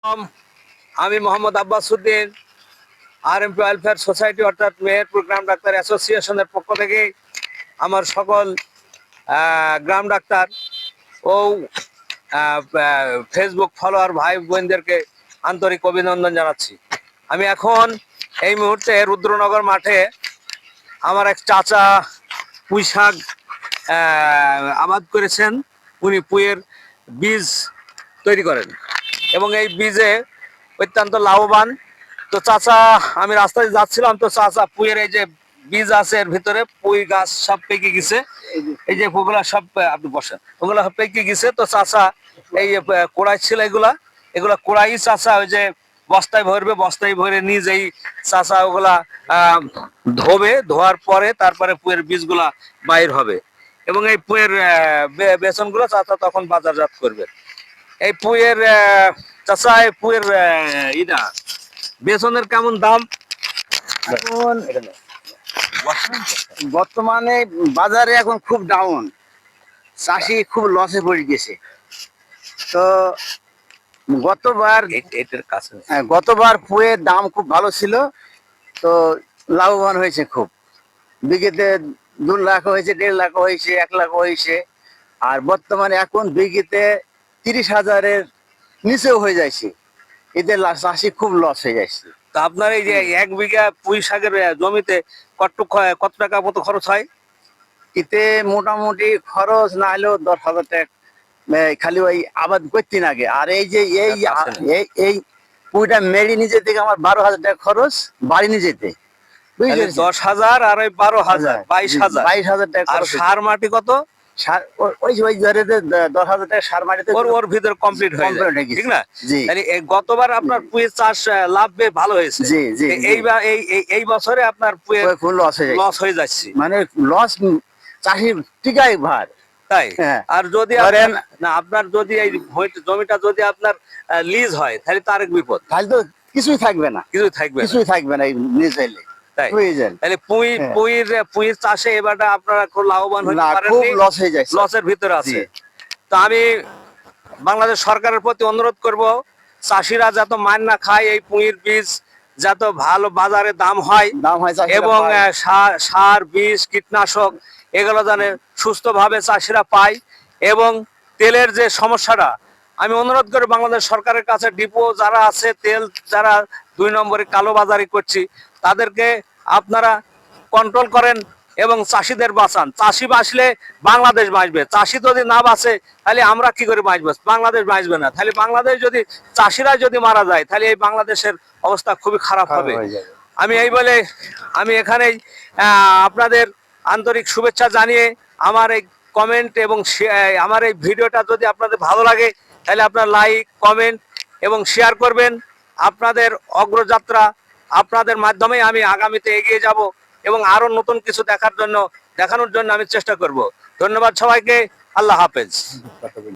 আমি Mohammad Abbas Uddin RMP welfare society অর্থাৎ মেহেরপুর গ্রাম doctor অ্যাসোসিয়েশনের পক্ষ থেকে আমার সকল গ্রাম ডাক্তার ও ফেসবুক ফলোয়ার ভাই বোনদেরকে আন্তরিক অভিনন্দন জানাচ্ছি। আমি এখন এই মুহূর্তে রুদ্রনগর মাঠে আমার এক চাচা পুঁই শাক আবাদ করেছেন। উনি পুঁইয়ের বীজ তৈরি করেন এবং এই বীজে অত্যন্ত লাভবান। তো চাচা, আমি রাস্তায় যাচ্ছিলাম, তো চাচা পুঁইয়ের এই যে বীজ আছে এর ভিতরে পুঁই গাছ সব পেকে গেছে, এই যে ওগুলা সব আপনি বসেন, ওগুলা সব পেকে গেছে। তো চাচা এই কোড়াই ছিল এগুলা কোড়াই চাচা ওই যে বস্তায় ভরবে, বস্তায় ভরে নিজেই চাচা ওগুলা ধোবে, ধোয়ার পরে তারপরে পুঁইয়ের বীজগুলা বাইর হবে এবং এই পুঁইয়ের বেসনগুলো চাচা তখন বাজারজাত করবে। এই পুঁইয়ের চাচা, এই পুঁইয়ের ইটা বেসনের কেমন দাম এখন? বর্তমানে বাজারে এখন খুব ডাউন, চাষি খুব লসে পড়ে গেছে। তো গতবার পুঁইয়ের দাম খুব ভালো ছিল, তো লাভবান হয়েছে খুব। বিঘেতে 2 লাখ হয়েছে, 1.5 লাখ হয়েছে, 1 লাখ হয়েছে। আর বর্তমানে এখন বিঘেতে 30,000-এর নিচেও হয়ে যাচ্ছে। এতে চাষি খুব লস হয়ে যাচ্ছে। তা আপনার এই যে 1 বিঘা পুঁই শাকের জমিতে কত টাকা মতো খরচ হয়? এতে মোটামুটি খরচ না হলেও 10,000 টাকা খালি ওই আবাদ করতে আগে। আর এই যে এই পুঁইটা মেরি নিয়ে যেতে আমার 12,000 টাকা খরচ, বাড়ি নিয়ে যেতে। 10,000 আর ওই 12,000, 22,000 টাকা। আর সার মাটি কত? ওই 10,000 টাকা সার মাটিতে ওর ভিতরে কমপ্লিট হয়ে যায়, ঠিক না? তাহলে গতবার আপনার পুঁইয়ের চাষ লাভ ভালো হয়েছে। জি জি। এই বছরে আপনার পুঁইয়ের লস হয়ে যাচ্ছে, মানে লস চাষির টিকাই ভার। তাই? আর যদি আপনার যদি এই জমিটা যদি আপনার লিজ হয় তাহলে তো আরেক বিপদ, তাহলে তো কিছুই থাকবে না, কিছুই থাকবে না লিজ হইলে। তাই? তাহলে পুঁইয়ের চাষে এবারটা আপনারা খুব লাভবান হতে পারেন, খুব লস হয়ে যায়, লসের ভিতরে আছে। তো আমি বাংলাদেশ সরকারের প্রতি অনুরোধ করব, চাষিরা যাতে মার না খায়, এই পুঁইয়ের বীজ যাতে ভালো বাজারে দাম হয় এবং সার বীজ কীটনাশক এগুলো যেন সুস্থভাবে চাষিরা পায়। এবং তেলের যে সমস্যাটা, আমি অনুরোধ করি বাংলাদেশ সরকারের কাছে, ডিপো যারা আছে তেল যারা 2 নম্বরে কালোবাজারি করছি, তাদেরকে আপনারা কন্ট্রোল করেন এবং চাষিদের বাঁচান। চাষি বাঁচলে বাংলাদেশ বাঁচবে, চাষি যদি না বাঁচে তাহলে আমরা কি করে বাঁচবো? বাংলাদেশ বাঁচবে না। তাহলে বাংলাদেশ যদি চাষিরা যদি মারা যায় তাহলে এই বাংলাদেশের অবস্থা খুবই খারাপ হবে। আমি এই বলে আমি এখানেই আপনাদের আন্তরিক শুভেচ্ছা জানিয়ে আমার এই কমেন্ট এবং আমার এই ভিডিওটা যদি আপনাদের ভালো লাগে তাহলে আপনার লাইক, কমেন্ট এবং শেয়ার করবেন। আপনাদের অগ্রযাত্রা আপনাদের মাধ্যমে আমি আগামীতে এগিয়ে যাব এবং আরো নতুন কিছু দেখানোর জন্য আমি চেষ্টা করব। ধন্যবাদ সবাইকে। আল্লাহ হাফেজ।